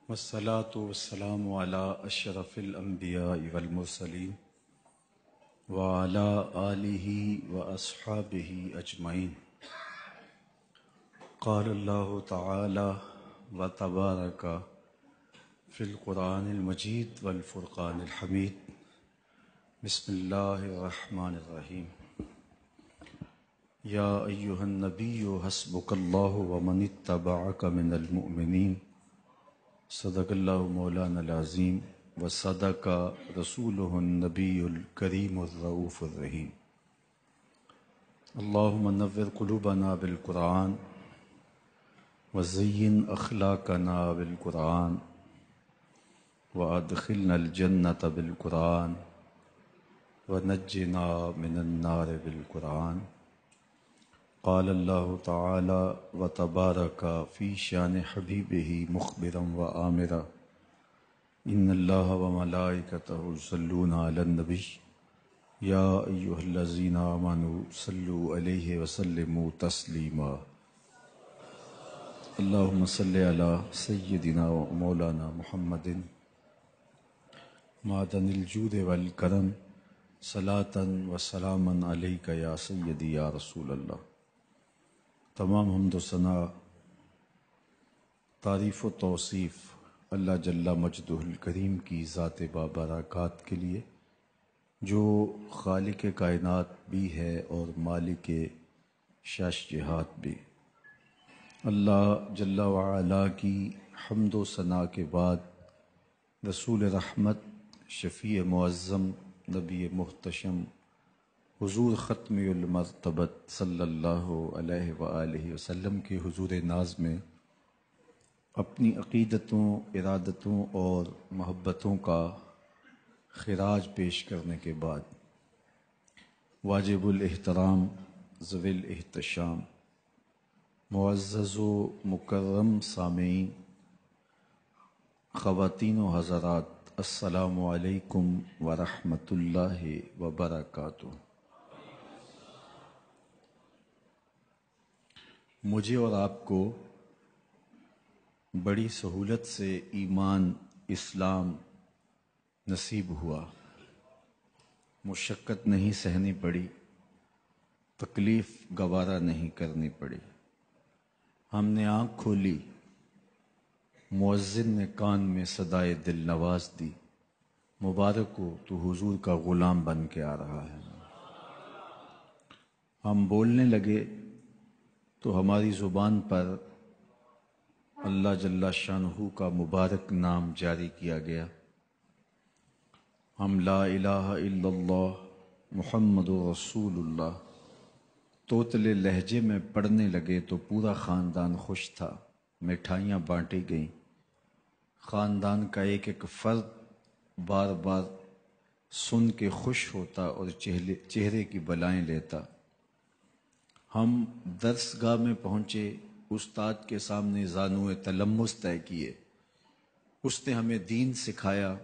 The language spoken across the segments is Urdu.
والصلاة والسلام على أشرف الأنبياء والمرسلين وعلى آله وأصحابه أجمعين. قال الله تعالى وتبارك في القرآن المجيد والفرقان الحميد. بسم الله الرحمن الرحيم. يا أيها النبي حسبك الله ومن اتبعك من المؤمنين. صدق الله مولانا العظيم وصدق رسوله النبي الكريم الرؤوف الرحيم. اللهم نور قلوبنا بالقرآن وزين أخلاقنا بالقرآن وأدخلنا الجنة بالقرآن ونجنا من النار بالقرآن. قال الله تعالى وتبارك في شان حبيبه مخبرا وآمرا إن الله وملائكته يصلون على النبي يا أيها الذين آمنوا صلوا عليه وسلموا تسليما. اللهم صل على سيدنا ومولانا محمد معدن الجود والكرم صلاة وسلاما عليك يا سيدي يا رسول اللہ. تمام حمد و ثنا، تعریف و توصیف اللہ جل مجدہ الکریم کی ذات بابرکات کے لیے، جو خالق کائنات بھی ہے اور مالک شش جہات بھی. اللہ جل وعلا کی حمد و ثنا کے بعد رسول رحمت، شفیع معظم، نبی محتشم حضور ختم المرتبت صلی اللہ علیہ وآلہ وسلم کے حضور ناز میں اپنی عقیدتوں، ارادتوں اور محبتوں کا خراج پیش کرنے کے بعد واجب الاحترام، ذوی الاحتشام، معزز و مکرم سامعین، خواتین و حضرات، السلام علیکم ورحمۃ اللہ وبرکاتہ. مجھے اور آپ کو بڑی سہولت سے ایمان اسلام نصیب ہوا. مشقت نہیں سہنی پڑی، تکلیف گوارا نہیں کرنی پڑی. ہم نے آنکھ کھولی، مؤذن نے کان میں صدائے دل نواز دی، مبارک ہو تو حضور کا غلام بن کے آ رہا ہے. ہم بولنے لگے تو ہماری زبان پر اللہ جل شانہ کا مبارک نام جاری کیا گیا. ہم لا الہ الا اللہ محمد رسول اللہ توتلے لہجے میں پڑھنے لگے تو پورا خاندان خوش تھا. مٹھائیاں بانٹی گئیں. خاندان کا ایک ایک فرد بار بار سن کے خوش ہوتا اور چہرے کی بلائیں لیتا. ہم درس گاہ میں پہنچے، استاد کے سامنے زانوئے تلمس طے کیے. اس نے ہمیں دین سکھایا،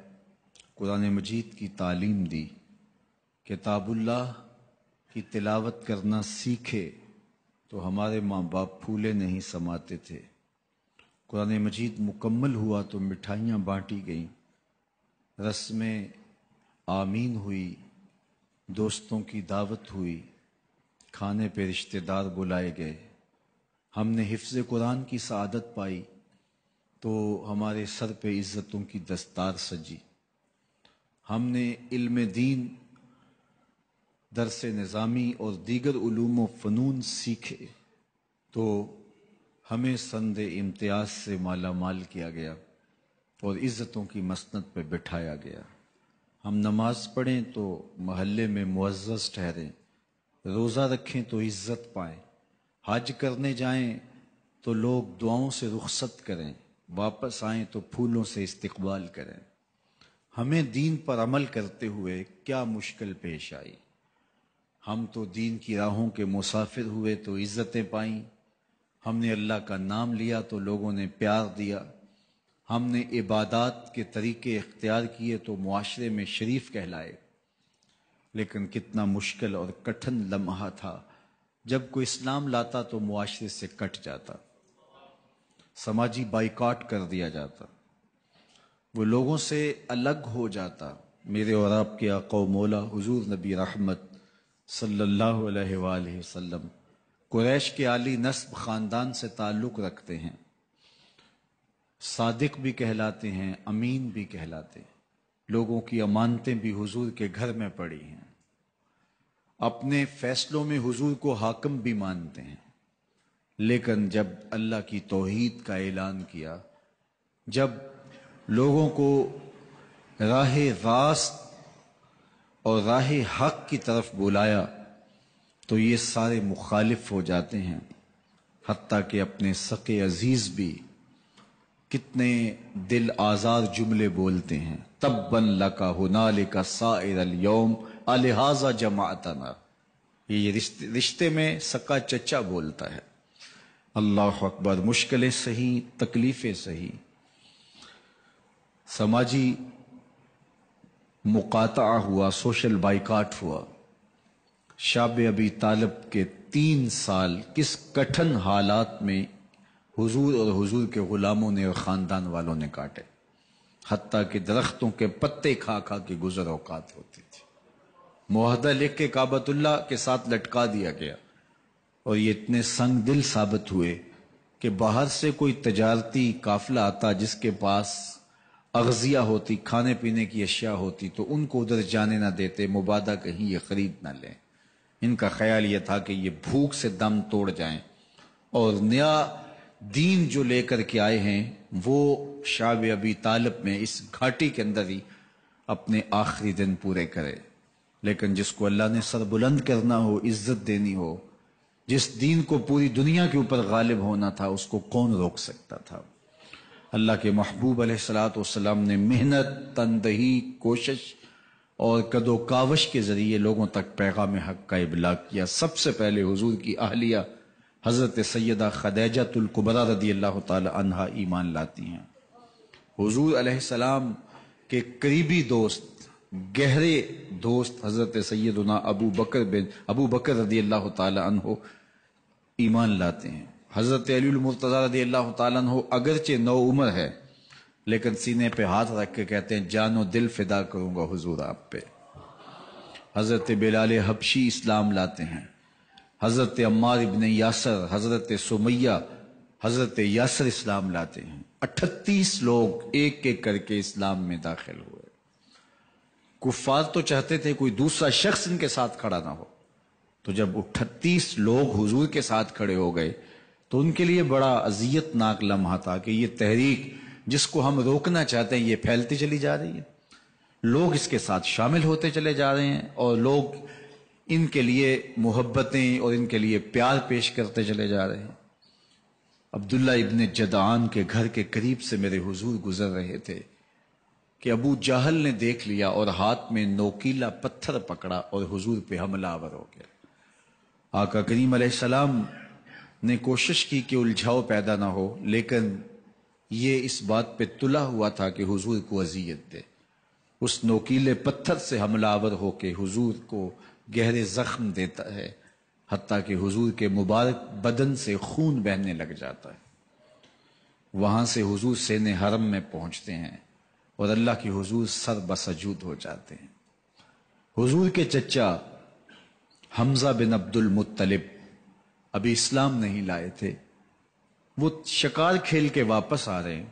قرآن مجید کی تعلیم دی. کتاب اللہ کی تلاوت کرنا سیکھے تو ہمارے ماں باپ پھولے نہیں سماتے تھے. قرآن مجید مکمل ہوا تو مٹھائیاں بانٹی گئیں، رسمیں آمین ہوئی، دوستوں کی دعوت ہوئی، کھانے پہ رشتہ دار بلائے گئے. ہم نے حفظ قرآن کی سعادت پائی تو ہمارے سر پہ عزتوں کی دستار سجی. ہم نے علم دین، درس نظامی اور دیگر علوم و فنون سیکھے تو ہمیں سند امتیاز سے مالا مال کیا گیا اور عزتوں کی مسند پہ بٹھایا گیا. ہم نماز پڑھیں تو محلے میں معزز ٹھہریں، روزہ رکھیں تو عزت پائیں، حج کرنے جائیں تو لوگ دعاؤں سے رخصت کریں، واپس آئیں تو پھولوں سے استقبال کریں. ہمیں دین پر عمل کرتے ہوئے کیا مشکل پیش آئی. ہم تو دین کی راہوں کے مسافر ہوئے تو عزتیں پائیں. ہم نے اللہ کا نام لیا تو لوگوں نے پیار دیا. ہم نے عبادات کے طریقے اختیار کیے تو معاشرے میں شریف کہلائے. لیکن کتنا مشکل اور کٹھن لمحہ تھا جب کوئی اسلام لاتا تو معاشرے سے کٹ جاتا، سماجی بائیکاٹ کر دیا جاتا. وہ لوگوں سے الگ ہو جاتا، میرے اور آپ کے آقا و مولا حضور نبی رحمت صلی اللہ علیہ وآلہ وسلم قریش کے عالی نسب خاندان سے تعلق رکھتے ہیں، صادق بھی کہلاتے ہیں، امین بھی کہلاتے ہیں، لوگوں کی امانتیں بھی حضور کے گھر میں پڑی ہیں، اپنے فیصلوں میں حضور کو حاکم بھی مانتے ہیں۔ لیکن جب اللہ کی توحید کا اعلان کیا، جب لوگوں کو راہ راست اور راہ حق کی طرف بلایا تو یہ سارے مخالف ہو جاتے ہیں، حتیٰ کہ اپنے سقے عزیز بھی کتنے دل آزار جملے بولتے ہیں، تبا لک ہنالک سائر الیوم الہذا جمعتنا۔ یہ رشتے میں سکا چچا بولتا ہے۔ اللہ اکبر، مشکلیں سہی، تکلیفیں سہی، سماجی مقاطعہ ہوا، سوشل بائیکاٹ ہوا۔ شاب ابی طالب کے 3 سال کس کٹھن حالات میں حضور اور حضور کے غلاموں نے اور خاندان والوں نے کاٹے، حتیٰ کہ درختوں کے پتے کھا کھا کے گزر اوقات ہوتی تھی۔ معاہدہ لکھ کے کعبۃ اللہ کے ساتھ لٹکا دیا گیا، اور یہ اتنے سنگ دل ثابت ہوئے کہ باہر سے کوئی تجارتی قافلہ آتا جس کے پاس اغذیہ ہوتی، کھانے پینے کی اشیاء ہوتی، تو ان کو ادھر جانے نہ دیتے، مبادا کہیں یہ خرید نہ لیں۔ ان کا خیال یہ تھا کہ یہ بھوک سے دم توڑ جائیں، اور نیا دین جو لے کر کے آئے ہیں وہ شعب ابی طالب میں اس گھاٹی کے اندر ہی اپنے آخری دن پورے کرے۔ لیکن جس کو اللہ نے سر بلند کرنا ہو، عزت دینی ہو، جس دین کو پوری دنیا کے اوپر غالب ہونا تھا، اس کو کون روک سکتا تھا؟ اللہ کے محبوب علیہ الصلوۃ والسلام نے محنت، تندہی، کوشش اور کد و کاوش کے ذریعے لوگوں تک پیغام حق کا ابلاغ کیا۔ سب سے پہلے حضور کی اہلیہ حضرت سیدہ خدیجہ الکبریٰ رضی اللہ تعالی عنہا ایمان لاتی ہیں۔ حضور علیہ السلام کے قریبی دوست، گہرے دوست حضرت سیدنا ابو بکر رضی اللہ تعالی عنہ ایمان لاتے ہیں۔ حضرت علی المرتضیٰ رضی اللہ تعالیٰ عنہ اگرچہ نو عمر ہے، لیکن سینے پہ ہاتھ رکھ کے کہتے ہیں جان و دل فدا کروں گا حضور آپ پہ۔ حضرت بلال حبشی اسلام لاتے ہیں، حضرت عمار ابن یاسر، حضرت سمیہ، حضرت یاسر اسلام لاتے ہیں۔ 38 لوگ ایک ایک کر کے اسلام میں داخل ہوئے۔ کفار تو چاہتے تھے کوئی دوسرا شخص ان کے ساتھ کھڑا نہ ہو، تو جب 38 لوگ حضور کے ساتھ کھڑے ہو گئے تو ان کے لیے بڑا اذیت ناک لمحہ تھا کہ یہ تحریک جس کو ہم روکنا چاہتے ہیں یہ پھیلتی چلی جا رہی ہے، لوگ اس کے ساتھ شامل ہوتے چلے جا رہے ہیں، اور لوگ ان کے لیے محبتیں اور ان کے لیے پیار پیش کرتے چلے جا رہے ہیں۔ عبداللہ ابن جدعان کے گھر کے قریب سے میرے حضور گزر رہے تھے کہ ابو جہل نے دیکھ لیا اور ہاتھ میں نوکیلا پتھر پکڑا اور حضور پہ حملہ آور ہو گیا۔ آقا کریم علیہ السلام نے کوشش کی کہ الجھاؤ پیدا نہ ہو، لیکن یہ اس بات پہ تلا ہوا تھا کہ حضور کو اذیت دے۔ اس نوکیلے پتھر سے حملہ آور ہو کے حضور کو گہرے زخم دیتا ہے، حتیٰ کہ حضور کے مبارک بدن سے خون بہنے لگ جاتا ہے۔ وہاں سے حضور سین حرم میں پہنچتے ہیں اور اللہ کے حضور سر بسجود ہو جاتے ہیں۔ حضور کے چچا حمزہ بن عبد المطلب ابھی اسلام نہیں لائے تھے، وہ شکار کھیل کے واپس آ رہے ہیں،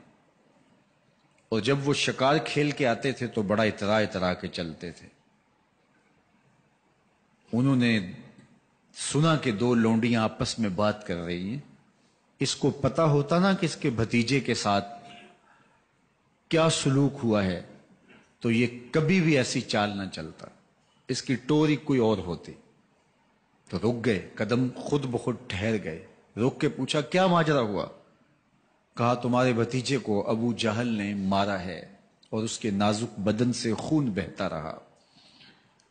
اور جب وہ شکار کھیل کے آتے تھے تو بڑا اترا کے چلتے تھے۔ انہوں نے سنا کہ 2 لونڈیاں آپس میں بات کر رہی ہیں۔ اس کو پتا ہوتا نا کہ اس کے بھتیجے کے ساتھ کیا سلوک ہوا ہے تو یہ کبھی بھی ایسی چال نہ چلتا، اس کی ٹوری کوئی اور ہوتی۔ تو رک گئے، قدم خود بخود ٹھہر گئے، رک کے پوچھا کیا ماجرا ہوا؟ کہا تمہارے بھتیجے کو ابو جہل نے مارا ہے اور اس کے نازک بدن سے خون بہتا رہا۔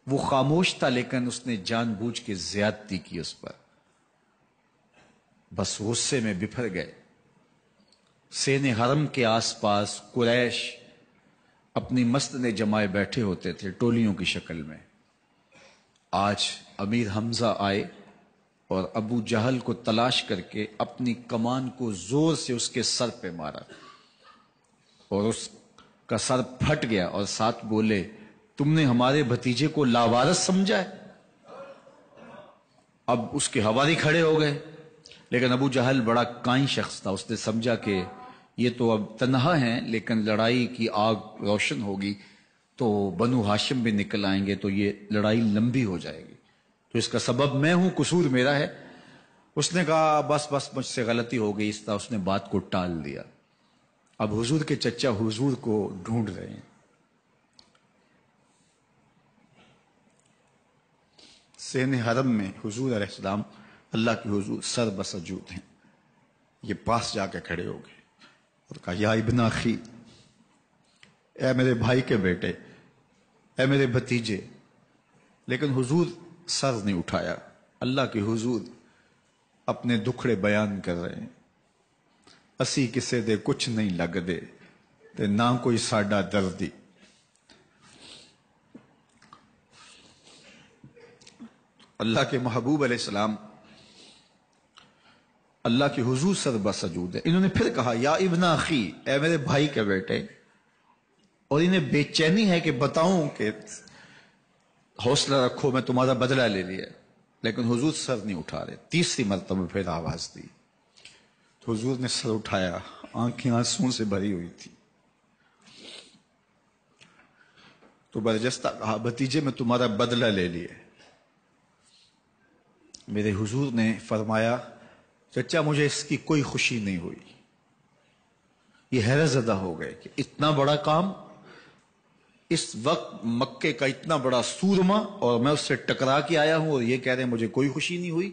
وہ خاموش تھا لیکن اس نے جان بوجھ کے زیادتی کی اس پر، بس غصے میں بپھر گئے۔ سین حرم کے آس پاس قریش اپنی مسجدیں جمائے بیٹھے ہوتے تھے ٹولیوں کی شکل میں۔ آج امیر حمزہ آئے اور ابو جہل کو تلاش کر کے اپنی کمان کو زور سے اس کے سر پہ مارا، اور اس کا سر پھٹ گیا اور ساتھ بولے تم نے ہمارے بھتیجے کو لاوارث سمجھا ہے؟ اب اس کے حوالی کھڑے ہو گئے، لیکن ابو جہل بڑا کائن شخص تھا، اس نے سمجھا کہ یہ تو اب تنہا ہیں، لیکن لڑائی کی آگ روشن ہوگی تو بنو ہاشم بھی نکل آئیں گے تو یہ لڑائی لمبی ہو جائے گی، تو اس کا سبب میں ہوں، قصور میرا ہے۔ اس نے کہا بس بس مجھ سے غلطی ہو گئی، اس طرح اس نے بات کو ٹال دیا۔ اب حضور کے چچا حضور کو ڈھونڈ رہے ہیں، سین حرم میں حضور علیہ السلام اللہ کے حضور سر بسجود ہیں، یہ پاس جا کے کھڑے ہو گئے اور کہا یا ابن اخی، اے میرے بھائی کے بیٹے، اے میرے بھتیجے، لیکن حضور سر نہیں اٹھایا۔ اللہ کے حضور اپنے دکھڑے بیان کر رہے ہیں، اسی کسے دے کچھ نہیں لگ دے تے نہ کوئی ساڈا دردی۔ اللہ کے محبوب علیہ السلام اللہ کے حضور سر بسجود ہے۔ انہوں نے پھر کہا یا ابن اخی، اے میرے بھائی کے بیٹے، اور انہیں بے چینی ہے کہ بتاؤں کہ حوصلہ رکھو میں تمہارا بدلہ لے لیا، لیکن حضور سر نہیں اٹھا رہے۔ تیسری مرتبہ پھر آواز دی تو حضور نے سر اٹھایا، آنکھیں آنسوں سے بھری ہوئی تھی، تو برجستہ کہا بھتیجے میں تمہارا بدلہ لے لیے۔ میرے حضور نے فرمایا چچا مجھے اس کی کوئی خوشی نہیں ہوئی۔ یہ حیرت زدہ ہو گئے کہ اتنا بڑا کام، اس وقت مکے کا اتنا بڑا سورما، اور میں اس سے ٹکرا کے آیا ہوں اور یہ کہہ رہے ہیں مجھے کوئی خوشی نہیں ہوئی۔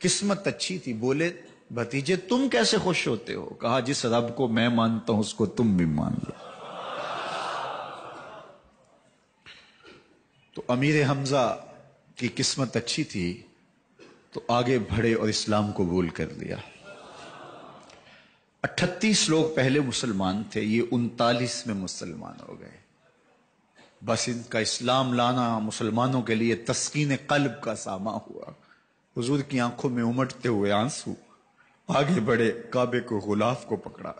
قسمت اچھی تھی۔ بولے بھتیجے تم کیسے خوش ہوتے ہو؟ کہا جس رب کو میں مانتا ہوں اس کو تم بھی مان لو۔ تو امیر حمزہ کی قسمت اچھی تھی تو آگے بڑھے اور اسلام قبول کر لیا۔ 38 لوگ پہلے مسلمان تھے، یہ 39 میں مسلمان ہو گئے۔ بس ان کا اسلام لانا مسلمانوں کے لیے تسکین قلب کا ساما ہوا۔ حضور کی آنکھوں میں امٹتے ہوئے آنسو، آگے بڑھے، کعبے کو غلاف کو پکڑا،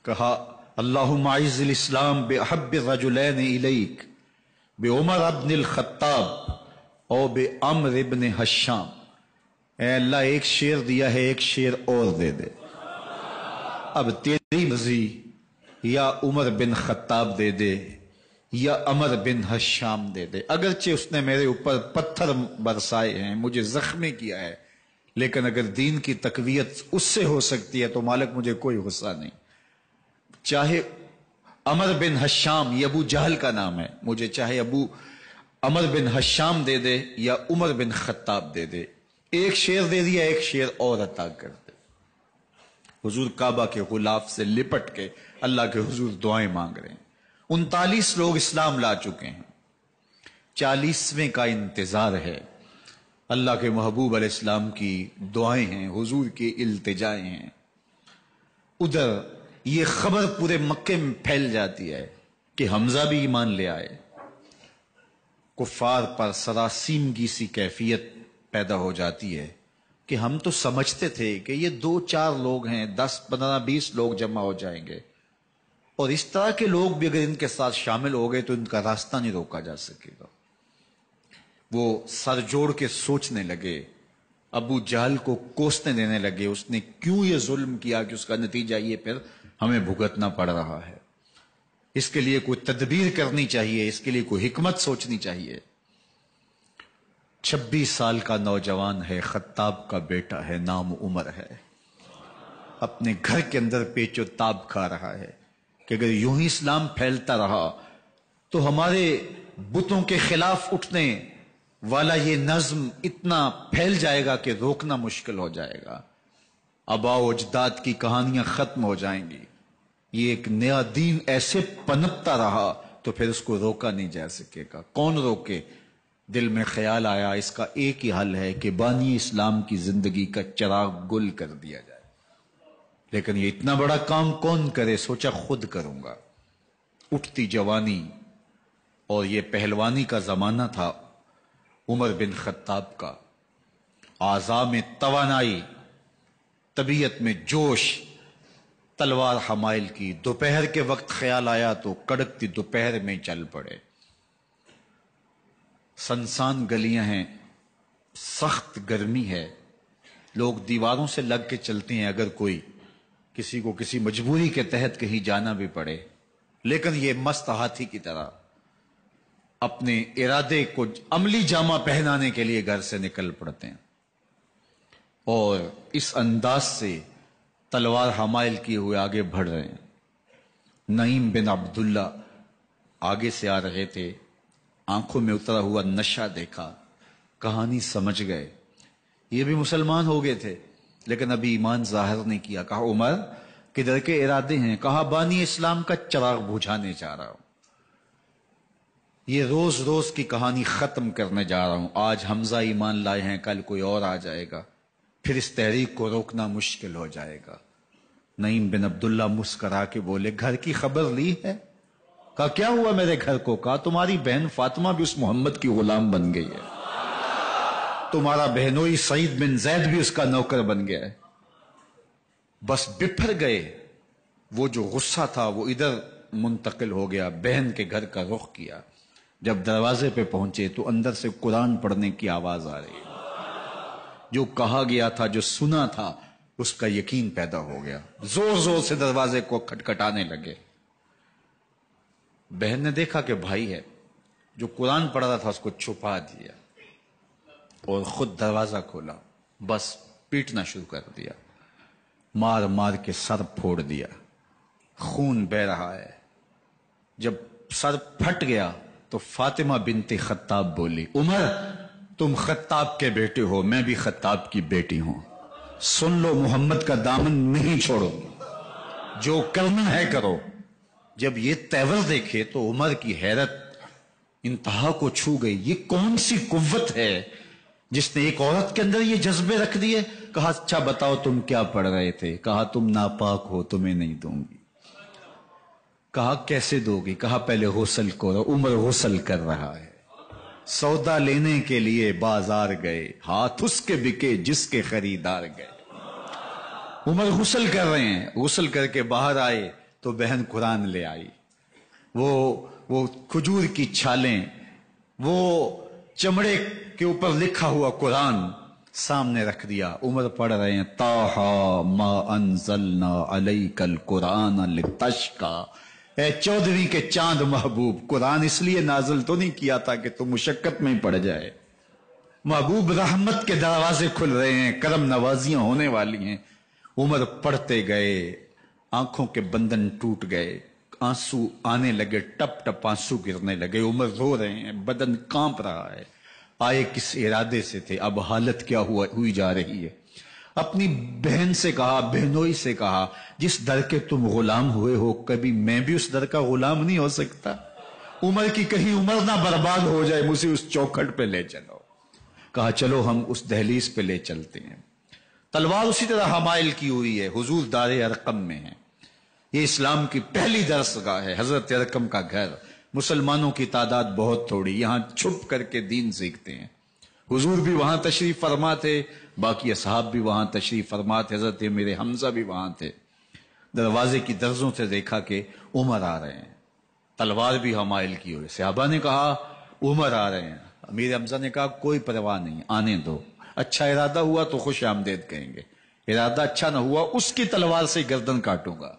کہا اللہم اعز الاسلام باحب الرجلین الیک بعمر ابن الخطاب او بعمر ابن حشام۔ اے اللہ ایک شیر دیا ہے، ایک شیر اور دے دے، اب تیری مرضی، یا عمر بن خطاب دے دے یا عمر بن حشام دے دے۔ اگرچہ اس نے میرے اوپر پتھر برسائے ہیں، مجھے زخمی کیا ہے، لیکن اگر دین کی تقویت اس سے ہو سکتی ہے تو مالک مجھے کوئی غصہ نہیں۔ چاہے عمر بن حشام، یہ ابو جہل کا نام ہے، مجھے چاہے ابو عمر بن حشام دے دے یا عمر بن خطاب دے دے، ایک شیر دے دیا، ایک شیر اور عطا کر دے۔ حضور کعبہ کے غلاف سے لپٹ کے اللہ کے حضور دعائیں مانگ رہے ہیں۔ 39 لوگ اسلام لا چکے ہیں، 40ویں کا انتظار ہے۔ اللہ کے محبوب علیہ السلام کی دعائیں ہیں، حضور کی التجائیں ہیں۔ ادھر یہ خبر پورے مکے میں پھیل جاتی ہے کہ حمزہ بھی ایمان لے آئے۔ کفار پر سراسیمگی سی کیفیت پیدا ہو جاتی ہے کہ ہم تو سمجھتے تھے کہ یہ 2-4 لوگ ہیں، 10, 15, 20 لوگ جمع ہو جائیں گے، اور اس طرح کے لوگ بھی اگر ان کے ساتھ شامل ہو گئے تو ان کا راستہ نہیں روکا جا سکے گا۔ وہ سر جوڑ کے سوچنے لگے، ابو جہل کو کوسنے دینے لگے، اس نے کیوں یہ ظلم کیا کہ اس کا نتیجہ یہ پھر ہمیں بھگتنا پڑ رہا ہے، اس کے لیے کوئی تدبیر کرنی چاہیے، اس کے لیے کوئی حکمت سوچنی چاہیے۔ 26 سال کا نوجوان ہے، خطاب کا بیٹا ہے، نام عمر ہے، اپنے گھر کے اندر پیچ و تاب کھا رہا ہے کہ اگر یوں ہی اسلام پھیلتا رہا تو ہمارے بتوں کے خلاف اٹھنے والا یہ نظم اتنا پھیل جائے گا کہ روکنا مشکل ہو جائے گا، آباء و اجداد کی کہانیاں ختم ہو جائیں گی، یہ ایک نیا دین ایسے پنپتا رہا تو پھر اس کو روکا نہیں جا سکے گا۔ کون روکے؟ دل میں خیال آیا اس کا ایک ہی حل ہے کہ بانی اسلام کی زندگی کا چراغ گل کر دیا جائے، لیکن یہ اتنا بڑا کام کون کرے؟ سوچا خود کروں گا۔ اٹھتی جوانی اور یہ پہلوانی کا زمانہ تھا عمر بن خطاب کا، اعضاء میں توانائی، طبیعت میں جوش، تلوار حمائل کی. دوپہر کے وقت خیال آیا تو کڑکتی دوپہر میں چل پڑے. سنسان گلیاں ہیں، سخت گرمی ہے، لوگ دیواروں سے لگ کے چلتے ہیں اگر کوئی کسی کو کسی مجبوری کے تحت کہیں جانا بھی پڑے، لیکن یہ مست ہاتھی کی طرح اپنے ارادے کو عملی جامہ پہنانے کے لیے گھر سے نکل پڑتے ہیں، اور اس انداز سے تلوار حمائل کیے ہوئے آگے بڑھ رہے ہیں. نعیم بن عبداللہ آگے سے آ رہے تھے، آنکھوں میں اترا ہوا نشہ دیکھا، کہانی سمجھ گئے. یہ بھی مسلمان ہو گئے تھے لیکن ابھی ایمان ظاہر نہیں کیا. کہا عمر کدھر کے ارادے ہیں؟ کہا بانی اسلام کا چراغ بجھانے جا رہا ہوں، یہ روز روز کی کہانی ختم کرنے جا رہا ہوں. آج حمزہ ایمان لائے ہیں، کل کوئی اور آ جائے گا، پھر اس تحریک کو روکنا مشکل ہو جائے گا. نعیم بن عبداللہ مسکرا کے بولے گھر کی خبر لی ہے؟ کہا کیا ہوا میرے گھر کو؟ کہا تمہاری بہن فاطمہ بھی اس محمد کی غلام بن گئی ہے، تمہارا بہنوئی سعید بن زید بھی اس کا نوکر بن گیا ہے. بس بپھر گئے. وہ جو غصہ تھا وہ ادھر منتقل ہو گیا، بہن کے گھر کا رخ کیا. جب دروازے پہ پہنچے تو اندر سے قرآن پڑھنے کی آواز آ رہی ہے. جو کہا گیا تھا، جو سنا تھا، اس کا یقین پیدا ہو گیا. زور زور سے دروازے کو کھٹکھٹانے لگے. بہن نے دیکھا کہ بھائی ہے. جو قرآن پڑھ رہا تھا اس کو چھپا دیا اور خود دروازہ کھولا. بس پیٹنا شروع کر دیا، مار مار کے سر پھوڑ دیا، خون بہ رہا ہے. جب سر پھٹ گیا تو فاطمہ بنت خطاب بولی عمر تم خطاب کے بیٹے ہو، میں بھی خطاب کی بیٹی ہوں، سن لو محمد کا دامن نہیں چھوڑو، جو کرنا ہے کرو. جب یہ تیور دیکھے تو عمر کی حیرت انتہا کو چھو گئی. یہ کون سی قوت ہے جس نے ایک عورت کے اندر یہ جذبے رکھ دیے؟ کہا اچھا بتاؤ تم کیا پڑھ رہے تھے؟ کہا تم ناپاک ہو، تمہیں نہیں دوں گی. کہا کیسے دو گی؟ کہا پہلے غسل کرو. عمر غسل کر رہا ہے. سودا لینے کے لیے بازار گئے، ہاتھ اس کے بکے جس کے خریدار گئے. عمر غسل کر رہے ہیں. غسل کر کے باہر آئے تو بہن قرآن لے آئی. وہ کھجور کی چھالیں، وہ چمڑے کے اوپر لکھا ہوا قرآن سامنے رکھ دیا. عمر پڑھ رہے ہیں طٰہٰ ما انزلنا علیک القرآن لتشقیٰ. اے 14ویں کے چاند محبوب، قرآن اس لیے نازل تو نہیں کیا تھا کہ تم مشقت میں پڑ جائے. محبوب رحمت کے دروازے کھل رہے ہیں، کرم نوازیاں ہونے والی ہیں. عمر پڑھتے گئے، آنکھوں کے بندن ٹوٹ گئے، آنسو آنے لگے، ٹپ ٹپ آنسو گرنے لگے. عمر رو رہے ہیں، بدن کانپ رہا ہے. آئے کس ارادے سے تھے، اب حالت کیا ہوئی جا رہی ہے. اپنی بہن سے کہا، بہنوئی سے کہا جس در کے تم غلام ہوئے ہو کبھی میں بھی اس در کا غلام نہیں ہو سکتا؟ عمر کی کہیں عمر نہ برباد ہو جائے، مجھے اس چوکھٹ پہ لے چلو. کہا چلو ہم اس دہلیز پہ لے چلتے ہیں. تلوار اسی طرح حمائل کی ہوئی ہے، حضور دار ارقم میں ہے. یہ اسلام کی پہلی درسگاہ ہے، حضرت ارقم کا گھر. مسلمانوں کی تعداد بہت تھوڑی، یہاں چھپ کر کے دین سیکھتے ہیں. حضور بھی وہاں تشریف فرما تھے، باقی اصحاب بھی وہاں تشریف فرما تھے، حضرت میرے حمزہ بھی وہاں تھے. دروازے کی درزوں سے دیکھا کہ عمر آ رہے ہیں، تلوار بھی حمائل کی ہوئی. صحابہ نے کہا عمر آ رہے ہیں. امیر حمزہ نے کہا کوئی پرواہ نہیں، آنے دو. اچھا ارادہ ہوا تو خوش آمدید کہیں گے، ارادہ اچھا نہ ہوا اس کی تلوار سے گردن کاٹوں گا.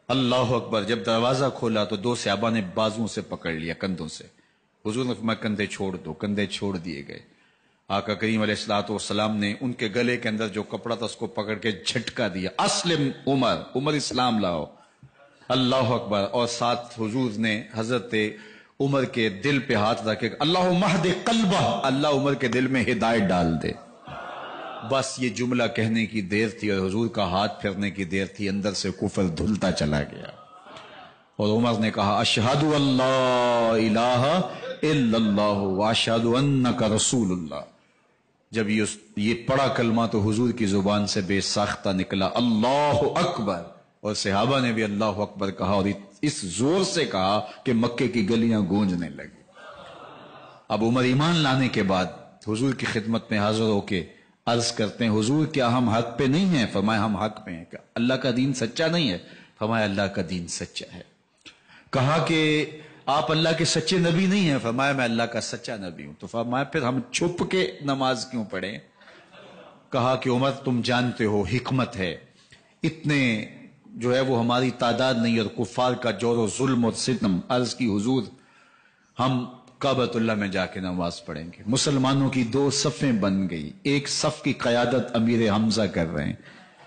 اللہ اکبر. جب دروازہ کھولا تو دو صحابہ نے بازوں سے پکڑ لیا، کندھوں سے. حضور نے فرمایا کندھے چھوڑ دو. کندھے چھوڑ دیے گئے. آقا کریم علیہ الصلوۃ والسلام نے ان کے گلے کے اندر جو کپڑا تھا اس کو پکڑ کے جھٹکا دیا، اسلم عمر، عمر اسلام لاؤ. اللہ اکبر. اور ساتھ حضور نے حضرت عمر کے دل پہ ہاتھ رکھے، اللہم اہد قلبہ، اللہ عمر کے دل میں ہدایت ڈال دے. بس یہ جملہ کہنے کی دیر تھی اور حضور کا ہاتھ پھرنے کی دیر تھی، اندر سے کفر دھلتا چلا گیا. اور عمر نے کہا اشہد اللہ الہ الا اللہ واشہد انک رسول اللہ. جب یہ پڑا کلمہ تو حضور کی زبان سے بے ساختہ نکلا اللہ اکبر، اور صحابہ نے بھی اللہ اکبر کہا، اور اس زور سے کہا کہ مکے کی گلیاں گونجنے لگی. اب عمر ایمان لانے کے بعد حضور کی خدمت میں حاضر ہو کے عرض کرتے ہیں حضور کیا ہم حق پہ نہیں ہیں؟ فرمایا ہم حق پہ ہیں۔ کہ اللہ کا دین سچا نہیں ہے؟ فرمایا اللہ کا دین سچا ہے۔ کہا کہ آپ اللہ کے سچے نبی نہیں ہیں؟ فرمایا میں اللہ کا سچا نبی ہوں۔ تو فرمایا پھر ہم چھپ کے نماز کیوں پڑھیں؟ کہا کہ عمر تم جانتے ہو حکمت ہے، اتنے جو ہے وہ ہماری تعداد نہیں، اور کفار کا جور و ظلم اور ستم۔ عرض کی حضور ہم کعبۃ اللہ میں جا کے نماز پڑھیں گے۔ مسلمانوں کی دو صفیں بن گئی، ایک صف کی قیادت امیر حمزہ کر رہے ہیں،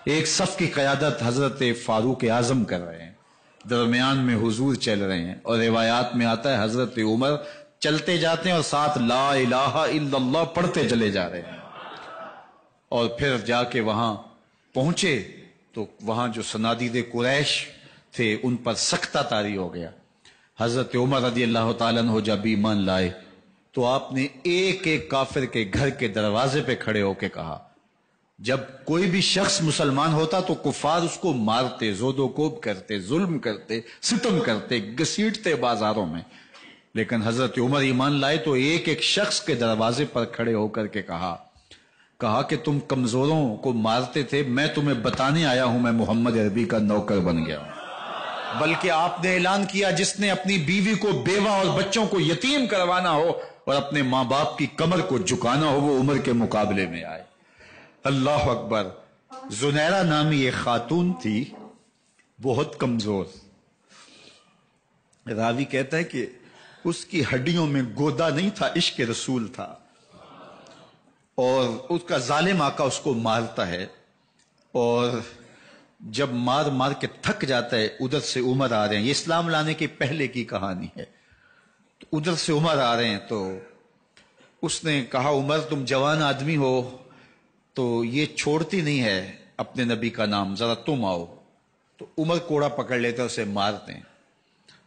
ایک صف کی قیادت حضرت فاروق اعظم کر رہے ہیں، درمیان میں حضور چل رہے ہیں، اور روایات میں آتا ہے حضرت عمر چلتے جاتے ہیں اور ساتھ لا الہ الا اللہ پڑھتے چلے جا رہے ہیں۔ اور پھر جا کے وہاں پہنچے تو وہاں جو صنادید قریش تھے ان پر سختہ طاری ہو گیا۔ حضرت عمر رضی اللہ تعالیٰ عنہ جب ایمان لائے تو آپ نے ایک ایک کافر کے گھر کے دروازے پہ کھڑے ہو کے کہا، جب کوئی بھی شخص مسلمان ہوتا تو کفار اس کو مارتے، زود و کوب کرتے، ظلم کرتے، ستم کرتے، گھسیٹتے بازاروں میں، لیکن حضرت عمر ایمان لائے تو ایک ایک شخص کے دروازے پر کھڑے ہو کر کے کہا کہ تم کمزوروں کو مارتے تھے، میں تمہیں بتانے آیا ہوں میں محمد عربی کا نوکر بن گیا ہوں۔ بلکہ آپ نے اعلان کیا جس نے اپنی بیوی کو، بیوہ اور بچوں کو یتیم کروانا ہو اور اپنے ماں باپ کی کمر کو جھکانا ہو وہ عمر کے مقابلے میں آئے۔ اللہ اکبر۔ زنیرہ نامی ایک خاتون تھی، بہت کمزور، راوی کہتا ہے کہ اس کی ہڈیوں میں گودا نہیں تھا، عشق رسول تھا، اور اس کا ظالم آقا اس کو مارتا ہے، اور جب مار مار کے تھک جاتا ہے ادھر سے عمر آ رہے ہیں، یہ اسلام لانے کے پہلے کی کہانی ہے، تو ادھر سے عمر آ رہے ہیں تو اس نے کہا عمر تم جوان آدمی ہو تو یہ چھوڑتی نہیں ہے اپنے نبی کا نام، ذرا تم آؤ۔ تو عمر کوڑا پکڑ لیتے اسے مارتے ہیں،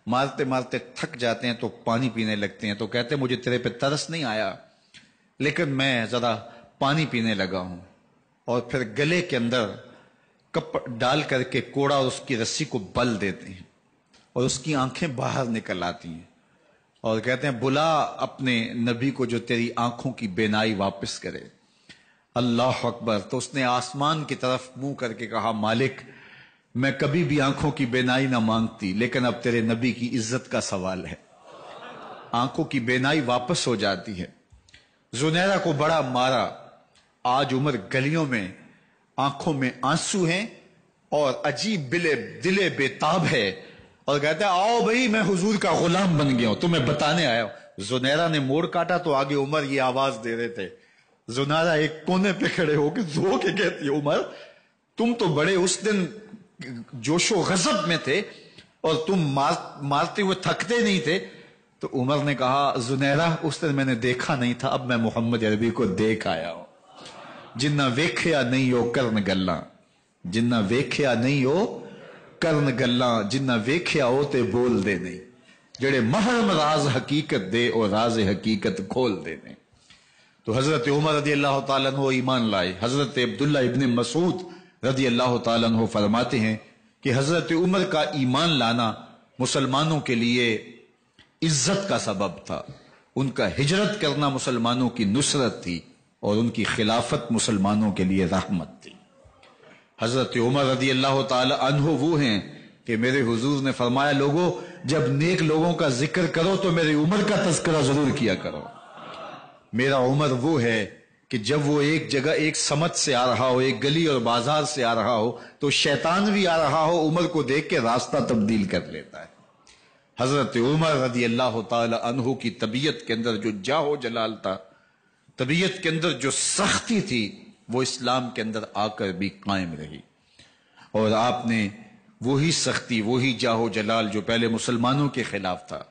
مارتے مارتے تھک جاتے ہیں تو پانی پینے لگتے ہیں، تو کہتے ہیں مجھے تیرے پہ ترس نہیں آیا لیکن میں ذرا پانی پینے لگا ہوں، اور پھر گلے کے اندر کپ ڈال کر کے کوڑا اور اس کی رسی کو بل دیتے ہیں اور اس کی آنکھیں باہر نکل آتی ہیں، اور کہتے ہیں بلا اپنے نبی کو جو تیری آنکھوں کی بینائی واپس کرے۔ اللہ اکبر۔ تو اس نے آسمان کی طرف منہ کر کے کہا مالک میں کبھی بھی آنکھوں کی بینائی نہ مانگتی لیکن اب تیرے نبی کی عزت کا سوال ہے۔ آنکھوں کی بینائی واپس ہو جاتی ہے۔ زنیرہ کو بڑا مارا، آج عمر گلیوں میں آنکھوں میں آنسو ہیں اور عجیب دلے بےتاب ہے، اور کہتا ہے آؤ بھئی میں حضور کا غلام بن گیا ہوں، تمہیں بتانے آیا ہوں۔ زنیرہ نے موڑ کاٹا تو آگے عمر یہ آواز دے رہے تھے، زنیرہ ایک کونے پہ کھڑے ہو کے زو کے کہتی ہے عمر تم تو بڑے اس دن جوش و غضب میں تھے اور تم مارتے ہوئے تھکتے نہیں تھے۔ تو عمر نے کہا زنیرہ اس دن میں نے دیکھا نہیں تھا، اب میں محمد عربی کو دیکھ آیا ہوں۔ جنہ ویکھیا نہیں ہو کرن گلاں، جنہ ویکھیا نہیں ہو کرن گلاں، جنہ ویکھیا ہو تے بول دے نہیں، جڑے محرم راز حقیقت دے اور راز حقیقت کھول دے نہیں۔ تو حضرت عمر رضی اللہ تعالیٰ عنہ ایمان لائے۔ حضرت عبداللہ ابن مسعود رضی اللہ تعالیٰ عنہ فرماتے ہیں کہ حضرت عمر کا ایمان لانا مسلمانوں کے لیے عزت کا سبب تھا، ان کا ہجرت کرنا مسلمانوں کی نصرت تھی، اور ان کی خلافت مسلمانوں کے لیے رحمت تھی۔ حضرت عمر رضی اللہ تعالی عنہ وہ ہیں کہ میرے حضور نے فرمایا لوگوں جب نیک لوگوں کا ذکر کرو تو میرے عمر کا تذکرہ ضرور کیا کرو۔ میرا عمر وہ ہے کہ جب وہ ایک جگہ ایک سمت سے آ رہا ہو، ایک گلی اور بازار سے آ رہا ہو تو شیطان بھی آ رہا ہو، عمر کو دیکھ کے راستہ تبدیل کر لیتا ہے۔ حضرت عمر رضی اللہ تعالی عنہ کی طبیعت کے اندر جو جاہ و جلال تھا، طبیعت کے اندر جو سختی تھی، وہ اسلام کے اندر آ کر بھی قائم رہی، اور آپ نے وہی سختی، وہی جاہ و جلال جو پہلے مسلمانوں کے خلاف تھا،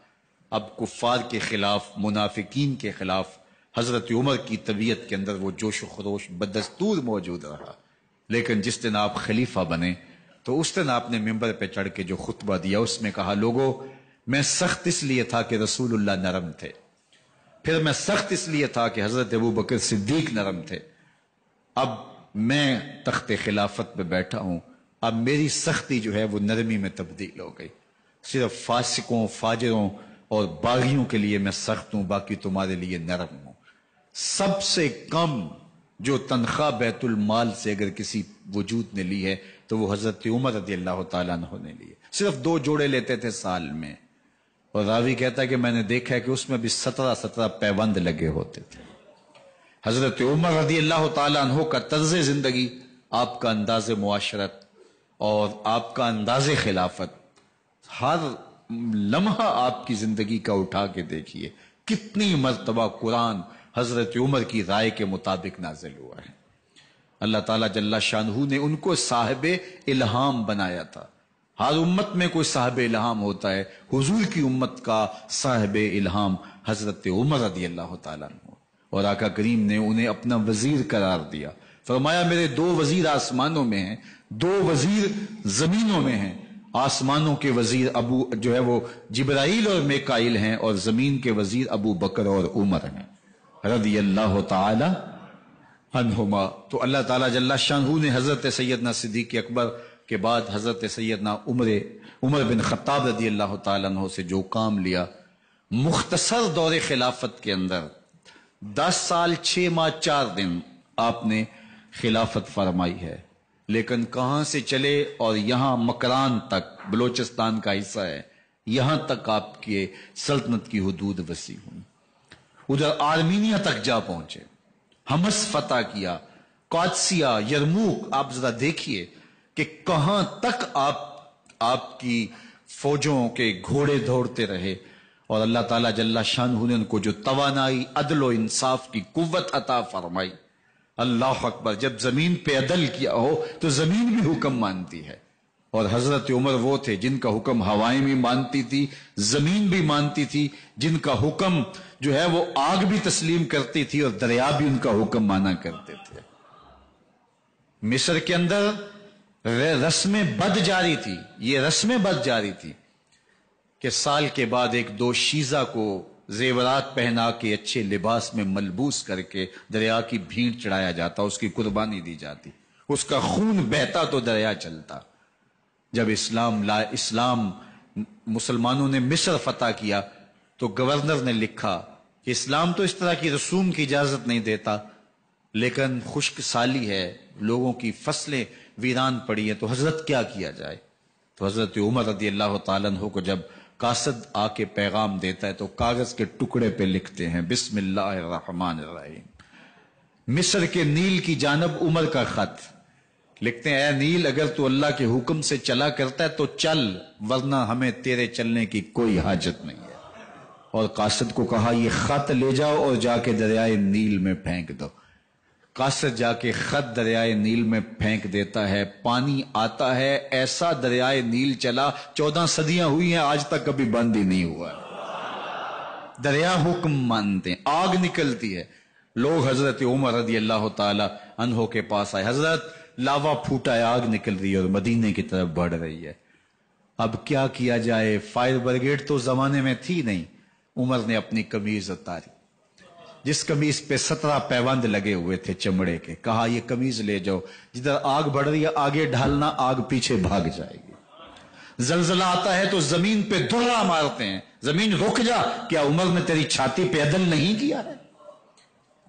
اب کفار کے خلاف، منافقین کے خلاف حضرت عمر کی طبیعت کے اندر وہ جوش و خروش بدستور موجود رہا۔ لیکن جس دن آپ خلیفہ بنے تو اس دن آپ نے ممبر پہ چڑھ کے جو خطبہ دیا اس میں کہا لوگوں میں سخت اس لیے تھا کہ رسول اللہ نرم تھے، پھر میں سخت اس لیے تھا کہ حضرت ابو بکر صدیق نرم تھے، اب میں تخت خلافت پہ بیٹھا ہوں، اب میری سختی جو ہے وہ نرمی میں تبدیل ہو گئی، صرف فاسقوں، فاجروں اور باغیوں کے لیے میں سخت ہوں، باقی تمہارے لیے نرم ہوں۔ سب سے کم جو تنخواہ بیت المال سے اگر کسی وجود نے لی ہے تو وہ حضرت عمر رضی اللہ تعالیٰ عنہ نے لی ہے. صرف 2 جوڑے لیتے تھے سال میں، اور راوی کہتا ہے کہ میں نے دیکھا ہے کہ اس میں بھی 17 پیوند لگے ہوتے تھے. حضرت عمر رضی اللہ تعالیٰ عنہ کا طرز زندگی، آپ کا انداز معاشرت اور آپ کا انداز خلافت، ہر لمحہ آپ کی زندگی کا اٹھا کے دیکھیے کتنی مرتبہ قرآن حضرت عمر کی رائے کے مطابق نازل ہوا ہے. اللہ تعالیٰ جل شانہ نے ان کو صاحب الہام بنایا تھا. ہر امت میں کوئی صاحب الہام ہوتا ہے، حضور کی امت کا صاحب الہام حضرت عمر رضی اللہ تعالیٰ عنہ، اور آقا کریم نے انہیں اپنا وزیر قرار دیا. فرمایا میرے 2 وزیر آسمانوں میں ہیں، 2 وزیر زمینوں میں ہیں. آسمانوں کے وزیر جو ہے وہ جبرائیل اور میکائیل ہیں، اور زمین کے وزیر ابو بکر اور عمر ہیں رضی اللہ تعالی عنہما. تو اللہ تعالیٰ جل شانہ نے حضرت سیدنا صدیق اکبر کے بعد حضرت سیدنا عمر بن خطاب رضی اللہ تعالیٰ عنہ سے جو کام لیا، مختصر دور خلافت کے اندر 10 سال 6 ماہ 4 دن آپ نے خلافت فرمائی ہے. لیکن کہاں سے چلے اور یہاں مکران تک، بلوچستان کا حصہ ہے، یہاں تک آپ کے سلطنت کی حدود وسیع ہوئی. ادھر آرمینیا تک جا پہنچے، حمص فتح کیا، قادسیہ، یرموک. آپ ذرا دیکھیے کہ کہاں تک آپ کی فوجوں کے گھوڑے دوڑتے رہے، اور اللہ تعالیٰ جل شانہ نے ان کو جو توانائی، عدل و انصاف کی قوت عطا فرمائی. اللہ اکبر. جب زمین پہ عدل کیا ہو تو زمین بھی حکم مانتی ہے، اور حضرت عمر وہ تھے جن کا حکم ہوائیں بھی مانتی تھی، زمین بھی مانتی تھی، جن کا حکم جو ہے وہ آگ بھی تسلیم کرتی تھی، اور دریا بھی ان کا حکم مانا کرتے تھے. مصر کے اندر رسم بد جاری تھی، یہ رسم بد جاری تھی کہ سال کے بعد 1-2 شیزہ کو زیورات پہنا کے اچھے لباس میں ملبوس کر کے دریا کی بھینٹ چڑھایا جاتا، اس کی قربانی دی جاتی، اس کا خون بہتا تو دریا چلتا. جب اسلام مسلمانوں نے مصر فتح کیا تو گورنر نے لکھا کہ اسلام تو اس طرح کی رسوم کی اجازت نہیں دیتا، لیکن خشک سالی ہے، لوگوں کی فصلیں ویران پڑی ہیں، تو حضرت کیا کیا جائے؟ تو حضرت عمر رضی اللہ تعالیٰ عنہ کو جب قاصد آ کے پیغام دیتا ہے تو کاغذ کے ٹکڑے پہ لکھتے ہیں بسم اللہ الرحمن الرحیم. مصر کے نیل کی جانب عمر کا خط لکھتے ہیں، اے نیل اگر تو اللہ کے حکم سے چلا کرتا ہے تو چل، ورنہ ہمیں تیرے چلنے کی کوئی حاجت نہیں ہے. اور قاصد کو کہا یہ خط لے جاؤ اور جا کے دریائے نیل میں پھینک دو. قاصد جا کے خط دریائے نیل میں پھینک دیتا ہے، پانی آتا ہے، ایسا دریائے نیل چلا 14 صدیاں ہوئی ہیں آج تک کبھی بند ہی نہیں ہوا. دریا حکم مانتے ہیں، آگ نکلتی ہے. لوگ حضرت عمر رضی اللہ تعالی عنہ کے پاس آئے، حضرت لاوا پھوٹا ہے، آگ نکل رہی ہے اور مدینے کی طرف بڑھ رہی ہے، اب کیا کیا جائے؟ فائر بریگیڈ تو زمانے میں تھی نہیں. عمر نے اپنی قمیض اتاری، جس قمیض پہ 17 پیوند لگے ہوئے تھے چمڑے کے، کہا یہ قمیض لے جاؤ، جدھر آگ بڑھ رہی ہے آگے ڈھالنا، آگ پیچھے بھاگ جائے گی. زلزلہ آتا ہے تو زمین پہ دھرا مارتے ہیں، زمین رک جا، کیا عمر نے تیری چھاتی پہ عدل نہیں کیا ہے؟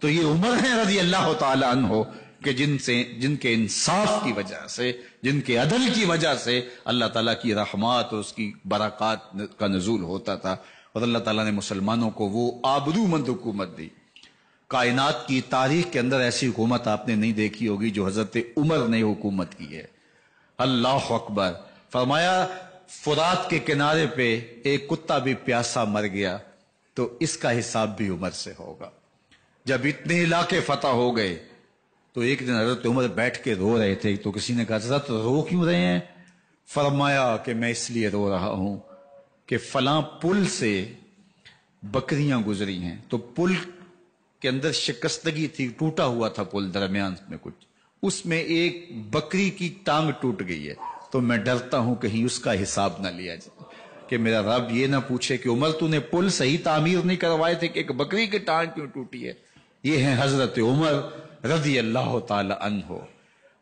تو یہ عمر ہیں رضی اللہ تعالی عنہ کہ جن کے انصاف کی وجہ سے، جن کے عدل کی وجہ سے اللہ تعالیٰ کی رحمات اور اس کی برکات کا نزول ہوتا تھا، اور اللہ تعالیٰ نے مسلمانوں کو وہ آبرومند حکومت دی. کائنات کی تاریخ کے اندر ایسی حکومت آپ نے نہیں دیکھی ہوگی جو حضرت عمر نے حکومت کی ہے. اللہ اکبر. فرمایا فرات کے کنارے پہ ایک کتا بھی پیاسا مر گیا تو اس کا حساب بھی عمر سے ہوگا. جب اتنے علاقے فتح ہو گئے تو ایک دن حضرت عمر بیٹھ کے رو رہے تھے، تو کسی نے کہا حضرت رو کیوں رہے ہیں؟ فرمایا کہ میں اس لیے رو رہا ہوں کہ فلاں پل سے بکریاں گزری ہیں، تو پل کے اندر شکستگی تھی، ٹوٹا ہوا تھا پل درمیان میں کچھ، اس میں ایک بکری کی ٹانگ ٹوٹ گئی ہے، تو میں ڈرتا ہوں کہیں اس کا حساب نہ لیا جائے، کہ میرا رب یہ نہ پوچھے کہ عمر تو نے پل صحیح تعمیر نہیں کروائے تھے کہ ایک بکری کی ٹانگ کیوں ٹوٹی ہے. یہ ہیں حضرت عمر رضی اللہ تعالی عنہ.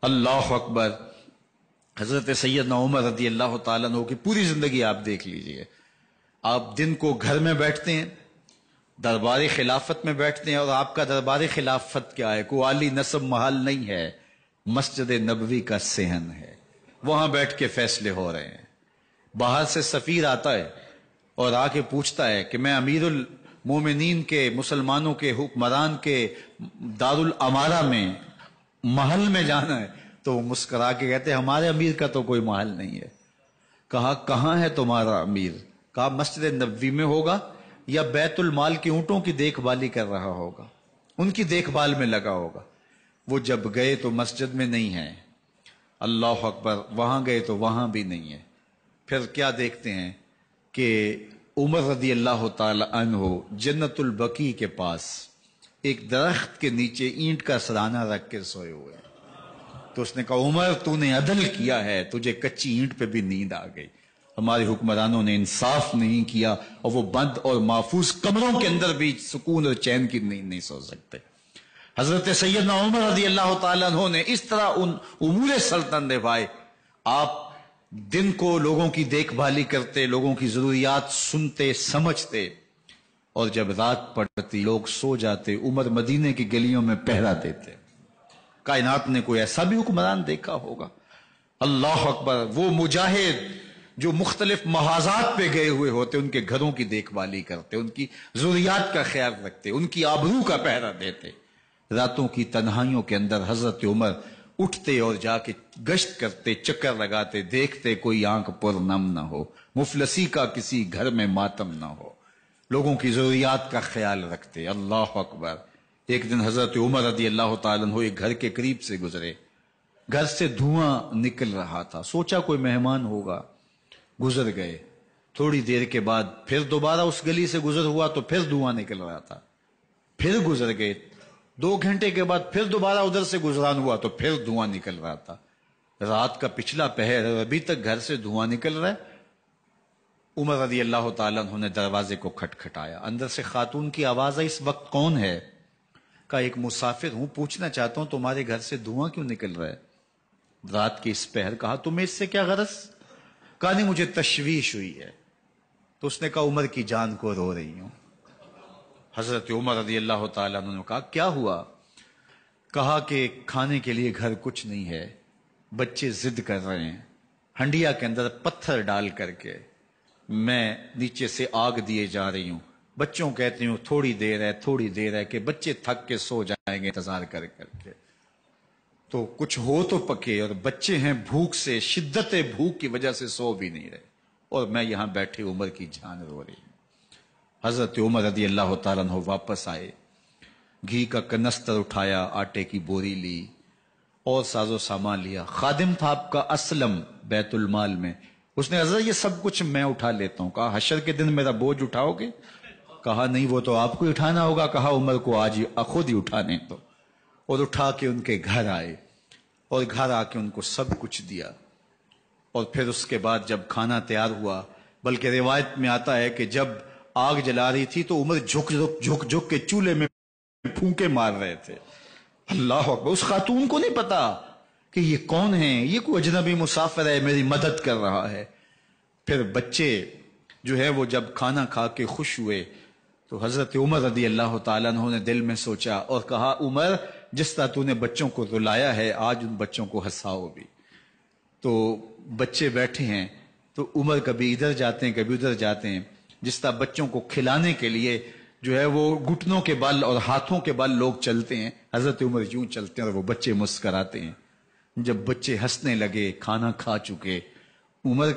اللہ اکبر. حضرت سیدنا عمر رضی اللہ تعالیٰ عنہ کی پوری زندگی آپ دیکھ لیجئے. آپ دن کو گھر میں بیٹھتے ہیں، دربار خلافت میں بیٹھتے ہیں، اور آپ کا دربار خلافت کیا ہے؟ کوئی عالی نصب محل نہیں ہے، مسجد نبوی کا صحن ہے، وہاں بیٹھ کے فیصلے ہو رہے ہیں۔ باہر سے سفیر آتا ہے اور آ کے پوچھتا ہے کہ میں امیر المومنین کے، مسلمانوں کے حکمران کے دارالامارہ میں محل میں جانا ہے، تو وہ مسکرا کے کہتے ہیں ہمارے امیر کا تو کوئی محل نہیں ہے۔ کہا کہاں ہے تمہارا امیر؟ کہا مسجد نبوی میں ہوگا یا بیت المال کی اونٹوں کی دیکھ بھالی کر رہا ہوگا، ان کی دیکھ بھال میں لگا ہوگا۔ وہ جب گئے تو مسجد میں نہیں ہے، اللہ اکبر، وہاں گئے تو وہاں بھی نہیں ہے۔ پھر کیا دیکھتے ہیں کہ عمر رضی اللہ تعالی عنہ جنت البقیع کے پاس ایک درخت کے نیچے اینٹ کا سرانہ رکھ کے سوئے ہوئے ہیں۔ تو اس نے کہا عمر تو نے عدل کیا ہے، تجھے کچی اینٹ پہ بھی نیند آ گئی۔ ہمارے حکمرانوں نے انصاف نہیں کیا، اور وہ بند اور محفوظ کمروں کے اندر بھی سکون اور چین کی نیند نہیں سو سکتے۔ حضرت سیدنا عمر رضی اللہ تعالیٰ عنہ نے اس طرح ان امور سلطنت نبھائے۔ آپ دن کو لوگوں کی دیکھ بھالی کرتے، لوگوں کی ضروریات سنتے سمجھتے، اور جب رات پڑتی لوگ سو جاتے، عمر مدینے کی گلیوں میں پہرا دیتے۔ کائنات نے کوئی ایسا بھی حکمران دیکھا ہوگا؟ اللہ اکبر، وہ مجاہد جو مختلف محاذات پہ گئے ہوئے ہوتے، ان کے گھروں کی دیکھ بھالی کرتے، ان کی ضروریات کا خیال رکھتے، ان کی آبرو کا پہرا دیتے۔ راتوں کی تنہائیوں کے اندر حضرت عمر اٹھتے اور جا کے گشت کرتے، چکر لگاتے، دیکھتے کوئی آنکھ پر نم نہ ہو، مفلسی کا کسی گھر میں ماتم نہ ہو، لوگوں کی ضروریات کا خیال رکھتے۔ اللہ اکبر۔ ایک دن حضرت عمر رضی اللہ تعالیٰ عنہ ایک گھر کے قریب سے گزرے، گھر سے دھواں نکل رہا تھا، سوچا کوئی مہمان ہوگا، گزر گئے۔ تھوڑی دیر کے بعد پھر دوبارہ اس گلی سے گزر ہوا تو پھر دھواں نکل رہا تھا، پھر گزر گئے۔ 2 گھنٹے کے بعد پھر دوبارہ ادھر سے گزران ہوا تو پھر دھواں نکل رہا تھا۔ رات کا پچھلا پہر ہے، ابھی تک گھر سے دھواں نکل رہا ہے۔ عمر رضی اللہ تعالیٰ عنہ نے دروازے کو کھٹکھٹایا، اندر سے خاتون کی آواز ہے، اس وقت کون ہے؟ کہا ایک مسافر ہوں، پوچھنا چاہتا ہوں تمہارے گھر سے دھواں کیوں نکل رہا ہے رات کی اس پہر؟ کہا تمہیں اس سے کیا غرض؟ کہا نہیں مجھے تشویش ہوئی ہے۔ تو اس نے کہا عمر کی جان کو رو رہی ہوں۔ حضرت عمر رضی اللہ تعالیٰ عنہ نے کہا کیا ہوا؟ کہا کہ کھانے کے لیے گھر کچھ نہیں ہے، بچے ضد کر رہے ہیں، ہنڈیا کے اندر پتھر ڈال کر کے میں نیچے سے آگ دیے جا رہی ہوں، بچوں کہتی ہوں تھوڑی دیر ہے تھوڑی دیر ہے، کہ بچے تھک کے سو جائیں گے انتظار کر کر کے، تو کچھ ہو تو پکے، اور بچے ہیں بھوک سے، شدت بھوک کی وجہ سے سو بھی نہیں رہے، اور میں یہاں بیٹھے عمر کی جان رو رہی ہوں۔ حضرت عمر رضی اللہ تعالیٰ عنہ واپس آئے، گھی کا کنستر اٹھایا، آٹے کی بوری لی اور ساز و سامان لیا۔ خادم تھا آپ کا اسلم بیت المال میں، اس نے حضرت یہ سب کچھ میں اٹھا لیتا ہوں۔ کہا حشر کے دن میرا بوجھ اٹھاؤ گے؟ کہا نہیں وہ تو آپ کو اٹھانا ہوگا۔ کہا عمر کو آج خود ہی اٹھانے دو، اور اٹھا کے ان کے گھر آئے، اور گھر آ کے ان کو سب کچھ دیا۔ اور پھر اس کے بعد جب کھانا تیار ہوا، بلکہ روایت میں آتا ہے کہ جب آگ جلا رہی تھی تو عمر جھک کے چولہے میں پھونکے مار رہے تھے۔ اللہ اکبر۔ اس خاتون کو نہیں پتا کہ یہ کون ہے، یہ کوئی اجنبی مسافر ہے، میری مدد کر رہا ہے۔ پھر بچے جو ہے وہ جب کھانا کھا کے خوش ہوئے تو حضرت عمر رضی اللہ تعالیٰ عنہ نے دل میں سوچا اور کہا عمر جس طرح تو نے بچوں کو رلایا ہے آج ان بچوں کو ہنساؤ بھی۔ تو بچے بیٹھے ہیں تو عمر کبھی ادھر جاتے ہیں کبھی ادھر جاتے ہیں، جس طرح بچوں کو کھلانے کے لیے جو ہے وہ گھٹنوں کے بل اور ہاتھوں کے بل لوگ چلتے ہیں، حضرت عمر یوں چلتے ہیں اور وہ بچے مسکراتے ہیں۔ جب بچے ہنسنے لگے، کھانا کھا چکے، عمر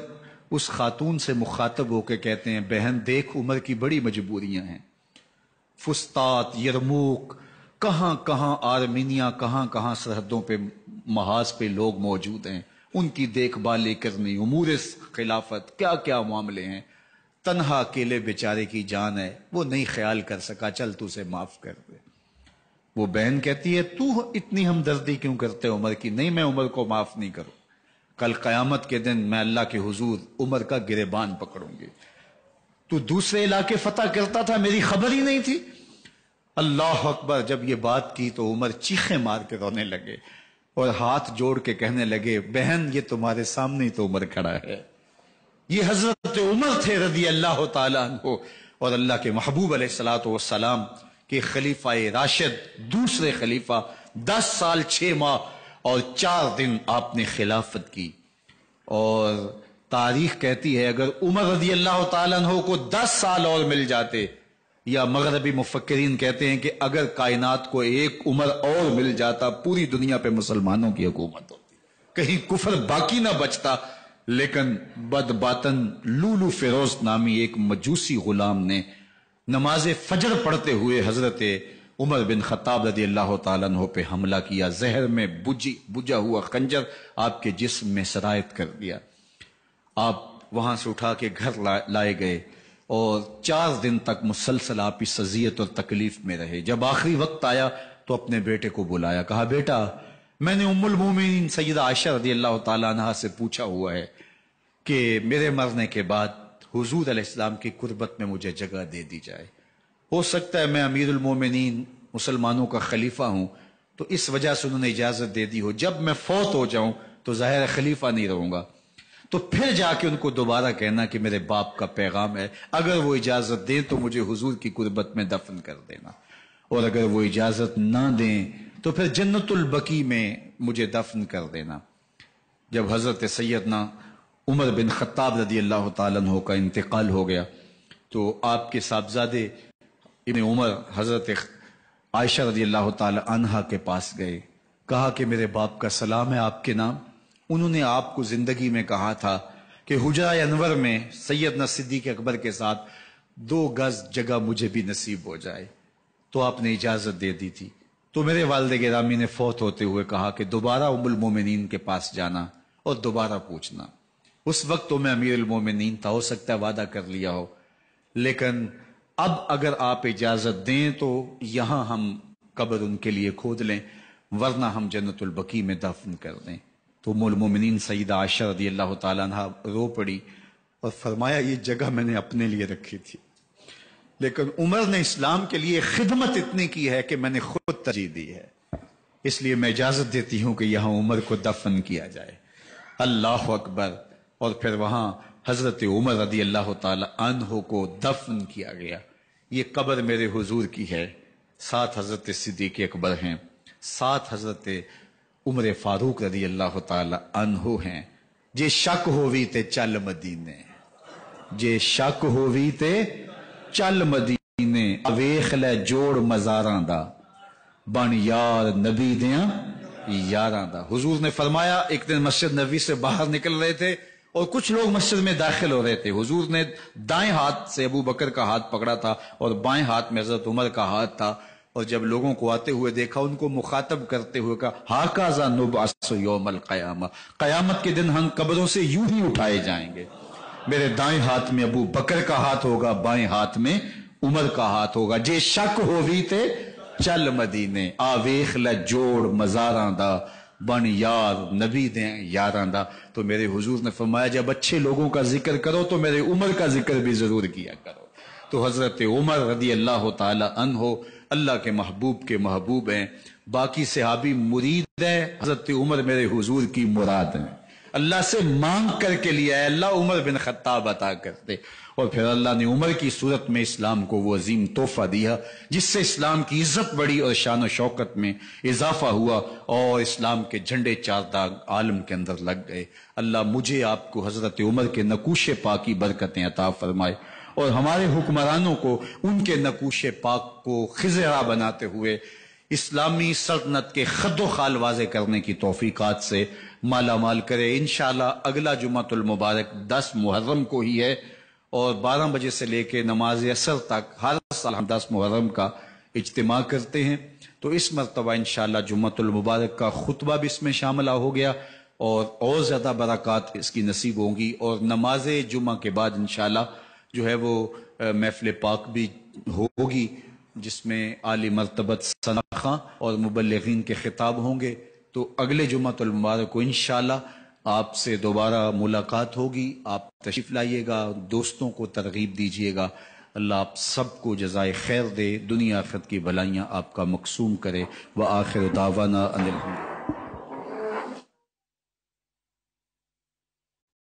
اس خاتون سے مخاطب ہو کے کہتے ہیں بہن دیکھ عمر کی بڑی مجبوریاں ہیں، فسطاط، یرموک، کہاں کہاں آرمینیا، کہاں کہاں سرحدوں پہ محاذ پہ لوگ موجود ہیں، ان کی دیکھ بھال کرنی، امور خلافت، کیا کیا معاملے ہیں، تنہا اکیلے بیچارے کی جان ہے، وہ نہیں خیال کر سکا، چل تو اسے معاف کر دے۔ وہ بہن کہتی ہے تو اتنی ہمدردی کیوں کرتے عمر کی؟ نہیں میں عمر کو معاف نہیں کروں، کل قیامت کے دن میں اللہ کے حضور عمر کا گریبان پکڑوں گی۔ تو دوسرے علاقے فتح کرتا تھا، میری خبر ہی نہیں تھی۔ اللہ اکبر۔ جب یہ بات کی تو عمر چیخیں مار کے رونے لگے اور ہاتھ جوڑ کے کہنے لگے بہن یہ تمہارے سامنے ہی تو عمر کھڑا ہے، یہ حضرت عمر تھے رضی اللہ تعالیٰ عنہ، اور اللہ کے محبوب علیہ الصلوۃ والسلام کے خلیفہ راشد دوسرے خلیفہ 10 سال 6 ماہ اور 4 دن آپ نے خلافت کی. اور تاریخ کہتی ہے اگر عمر رضی اللہ تعالیٰ عنہ کو 10 سال اور مل جاتے، یا مغربی مفکرین کہتے ہیں کہ اگر کائنات کو ایک عمر اور مل جاتا، پوری دنیا پہ مسلمانوں کی حکومت ہوتی، کہیں کفر باقی نہ بچتا. لیکن بد باطن لولو فیروز نامی ایک مجوسی غلام نے نماز فجر پڑھتے ہوئے حضرت عمر بن خطاب رضی اللہ تعالیٰ عنہ پہ حملہ کیا. زہر میں بجھا ہوا خنجر آپ کے جسم میں سرایت کر دیا. آپ وہاں سے اٹھا کے گھر لائے گئے اور 4 دن تک مسلسل آپ اس اذیت اور تکلیف میں رہے. جب آخری وقت آیا تو اپنے بیٹے کو بلایا، کہا بیٹا میں نے ام المومنین سیدہ عائشہ رضی اللہ تعالیٰ عنہ سے پوچھا ہوا ہے کہ میرے مرنے کے بعد حضور علیہ السلام کی قربت میں مجھے جگہ دے دی جائے. ہو سکتا ہے میں امیر المومنین مسلمانوں کا خلیفہ ہوں تو اس وجہ سے انہوں نے اجازت دے دی ہو، جب میں فوت ہو جاؤں تو ظاہر خلیفہ نہیں رہوں گا، تو پھر جا کے ان کو دوبارہ کہنا کہ میرے باپ کا پیغام ہے، اگر وہ اجازت دیں تو مجھے حضور کی قربت میں دفن کر دینا، اور اگر وہ اجازت نہ دیں تو پھر جنت البقیع میں مجھے دفن کر دینا. جب حضرت سیدنا عمر بن خطاب رضی اللہ تعالیٰ عنہ کا انتقال ہو گیا تو آپ کے صاحبزادے ابن عمر حضرت عائشہ رضی اللہ تعالیٰ عنہا کے پاس گئے، کہا کہ میرے باپ کا سلام ہے آپ کے نام. انہوں نے آپ کو زندگی میں کہا تھا کہ حجرہ انور میں سیدنا صدیق اکبر کے ساتھ 2 گز جگہ مجھے بھی نصیب ہو جائے، تو آپ نے اجازت دے دی تھی. تو میرے والد گرامی نے فوت ہوتے ہوئے کہا کہ دوبارہ ام المومنین کے پاس جانا اور دوبارہ پوچھنا. اس وقت تو میں امیر المومنین تھا، ہو سکتا ہے وعدہ کر لیا ہو، لیکن اب اگر آپ اجازت دیں تو یہاں ہم قبر ان کے لیے کھود لیں، ورنہ ہم جنت البقیع میں دفن کر دیں. تو ام المومنین سیدہ عائشہ رضی اللہ تعالیٰ عنہ رو پڑی اور فرمایا یہ جگہ میں نے اپنے لیے رکھی تھی، لیکن عمر نے اسلام کے لیے خدمت اتنی کی ہے کہ میں نے خود ترجیح دی ہے، اس لیے میں اجازت دیتی ہوں کہ یہاں عمر کو دفن کیا جائے. اللہ اکبر. اور پھر وہاں حضرت عمر رضی اللہ تعالی عنہ کو دفن کیا گیا. یہ قبر میرے حضور کی ہے، 7 حضرت صدیق اکبر ہیں، 7 حضرت عمر فاروق رضی اللہ تعالی عنہ ہیں. جے شک ہووی تے چل مدینے، جے شک ہووی تے چل مدینے، ویخ لے جوڑ مزاراں دا، بن یار نبی دیاں یاراں دا. حضور نے فرمایا ایک دن مسجد نبوی سے باہر نکل رہے تھے اور کچھ لوگ مسجد میں داخل ہو رہے تھے. حضور نے دائیں ہاتھ سے ابو بکر کا ہاتھ پکڑا تھا اور بائیں ہاتھ میں حضرت عمر کا ہاتھ تھا، اور جب لوگوں کو آتے ہوئے دیکھا ان کو مخاطب کرتے ہوئے کہا ہاکذا نبعث یوم القیامہ، قیامت کے دن ہم قبروں سے یوں ہی اٹھائے جائیں گے. میرے دائیں ہاتھ میں ابو بکر کا ہاتھ ہوگا، بائیں ہاتھ میں عمر کا ہاتھ ہوگا. جے شک ہووی تے چل مدینے، آویخ لے جوڑ مزاراں دا، بن یار نبی دیں یاراں دا. تو میرے حضور نے فرمایا جب اچھے لوگوں کا ذکر کرو تو میرے عمر کا ذکر بھی ضرور کیا کرو. تو حضرت عمر رضی اللہ تعالی عنہ اللہ کے محبوب کے محبوب ہیں. باقی صحابی مرید ہیں، حضرت عمر میرے حضور کی مراد ہیں. اللہ سے مانگ کر کے لیا ہے، اللہ عمر بن خطاب عطا کرتے، اور پھر اللہ نے عمر کی صورت میں اسلام کو وہ عظیم تحفہ دیا جس سے اسلام کی عزت بڑھی اور شان و شوکت میں اضافہ ہوا، اور اسلام کے جھنڈے 4 داغ عالم کے اندر لگ گئے. اللہ مجھے آپ کو حضرت عمر کے نقوش پاک کی برکتیں عطا فرمائے، اور ہمارے حکمرانوں کو ان کے نقوش پاک کو خضرا بناتے ہوئے اسلامی سلطنت کے خد و خال واضح کرنے کی توفیقات سے مالا مال کرے. انشاءاللہ اگلا جمعۃ المبارک 10 محرم کو ہی ہے، اور 12 بجے سے لے کے نماز عصر تک ہر سال ہم 10 محرم کا اجتماع کرتے ہیں. تو اس مرتبہ انشاءاللہ جمعۃ المبارک کا خطبہ بھی اس میں شامل ہو گیا، اور زیادہ برکات اس کی نصیب ہوں گی. اور نماز جمعہ کے بعد انشاءاللہ جو ہے وہ محفل پاک بھی ہوگی جس میں عالی مرتبت ثناء اور مبلغین کے خطاب ہوں گے. تو اگلے جمعۃ المبارک کو انشاءاللہ آپ سے دوبارہ ملاقات ہوگی. آپ تشریف لائیے گا، دوستوں کو ترغیب دیجیے گا. اللہ آپ سب کو جزائے خیر دے، دنیا آخرت کی بھلائیاں آپ کا مقسوم کرے. وآخر دعوانا ان الحمد